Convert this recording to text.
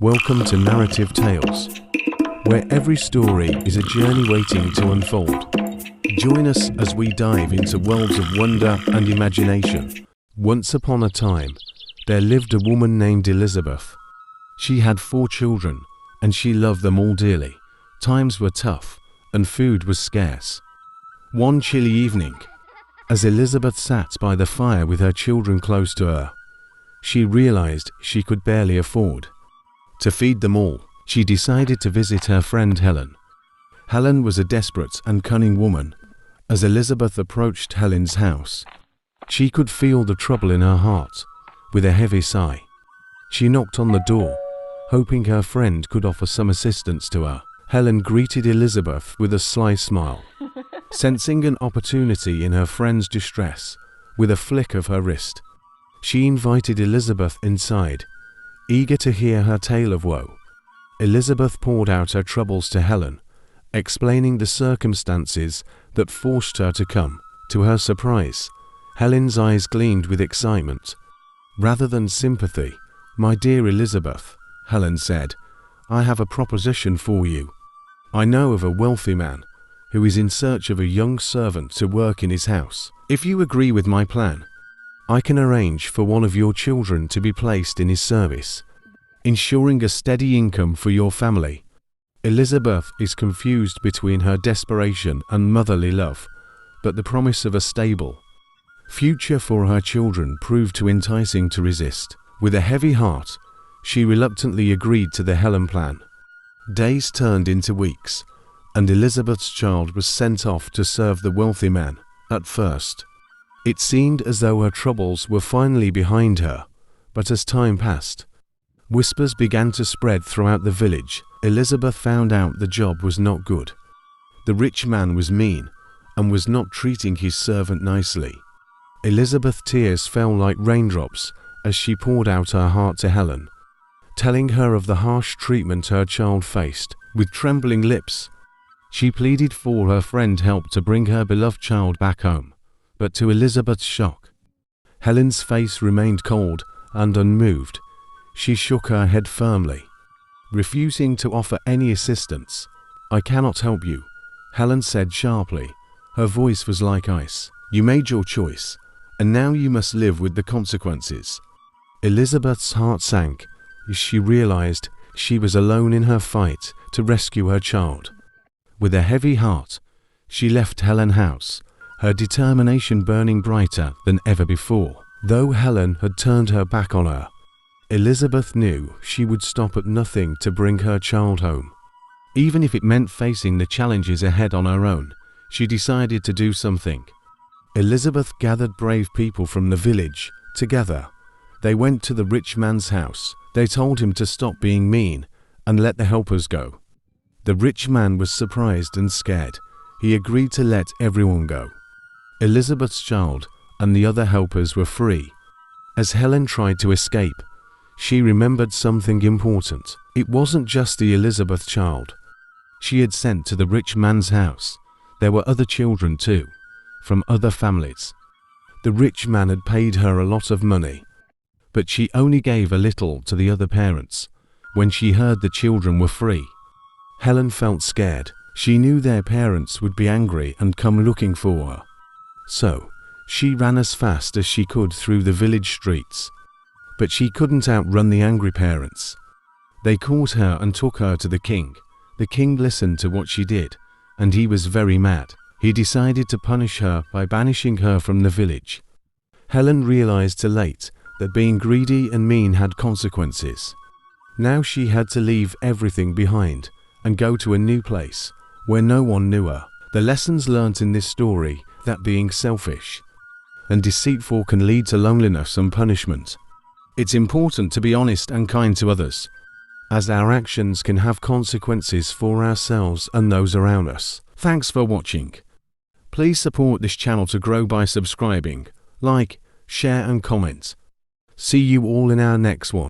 Welcome to Narrative Tales, where every story is a journey waiting to unfold. Join us as we dive into worlds of wonder and imagination. Once upon a time, there lived a woman named Elizabeth. She had 4 children, and she loved them all dearly. Times were tough, and food was scarce. One chilly evening, as Elizabeth sat by the fire with her children close to her, she realized she could barely afford to feed them all. She decided to visit her friend Helen. Helen was a desperate and cunning woman. As Elizabeth approached Helen's house, she could feel the trouble in her heart. With a heavy sigh, she knocked on the door, hoping her friend could offer some assistance to her. Helen greeted Elizabeth with a sly smile. Sensing an opportunity in her friend's distress, with a flick of her wrist, she invited Elizabeth inside, eager to hear her tale of woe. Elizabeth poured out her troubles to Helen, explaining the circumstances that forced her to come. To her surprise, Helen's eyes gleamed with excitement. Rather than sympathy, "My dear Elizabeth," Helen said, "I have a proposition for you. I know of a wealthy man who is in search of a young servant to work in his house. If you agree with my plan, I can arrange for one of your children to be placed in his service, ensuring a steady income for your family." Elizabeth is confused between her desperation and motherly love, but the promise of a stable future for her children proved too enticing to resist. With a heavy heart, she reluctantly agreed to the Helen plan. Days turned into weeks, and Elizabeth's child was sent off to serve the wealthy man. At first, it seemed as though her troubles were finally behind her, but as time passed, whispers began to spread throughout the village. Elizabeth found out the job was not good. The rich man was mean and was not treating his servant nicely. Elizabeth's tears fell like raindrops as she poured out her heart to Helen, telling her of the harsh treatment her child faced. With trembling lips, she pleaded for her friend help to bring her beloved child back home. But to Elizabeth's shock, Helen's face remained cold and unmoved. She shook her head firmly, refusing to offer any assistance. "I cannot help you," Helen said sharply. Her voice was like ice. "You made your choice, and now you must live with the consequences." Elizabeth's heart sank as she realized she was alone in her fight to rescue her child. With a heavy heart, she left Helen's house, her determination burning brighter than ever before. Though Helen had turned her back on her, Elizabeth knew she would stop at nothing to bring her child home. Even if it meant facing the challenges ahead on her own, she decided to do something. Elizabeth gathered brave people from the village. Together, they went to the rich man's house. They told him to stop being mean and let the helpers go. The rich man was surprised and scared. He agreed to let everyone go. Elizabeth's child and the other helpers were free. As Helen tried to escape, she remembered something important. It wasn't just the Elizabeth child she had sent to the rich man's house. There were other children too, from other families. The rich man had paid her a lot of money, but she only gave a little to the other parents. When she heard the children were free, Helen felt scared. She knew their parents would be angry and come looking for her. So, she ran as fast as she could through the village streets. But she couldn't outrun the angry parents. They caught her and took her to the king. The king listened to what she did, and he was very mad. He decided to punish her by banishing her from the village. Helen realized too late that being greedy and mean had consequences. Now she had to leave everything behind and go to a new place where no one knew her. The lessons learnt in this story that being selfish and deceitful can lead to loneliness and punishment. It's important to be honest and kind to others, as our actions can have consequences for ourselves and those around us. Thanks for watching. Please support this channel to grow by subscribing, like, share and comment. See you all in our next one.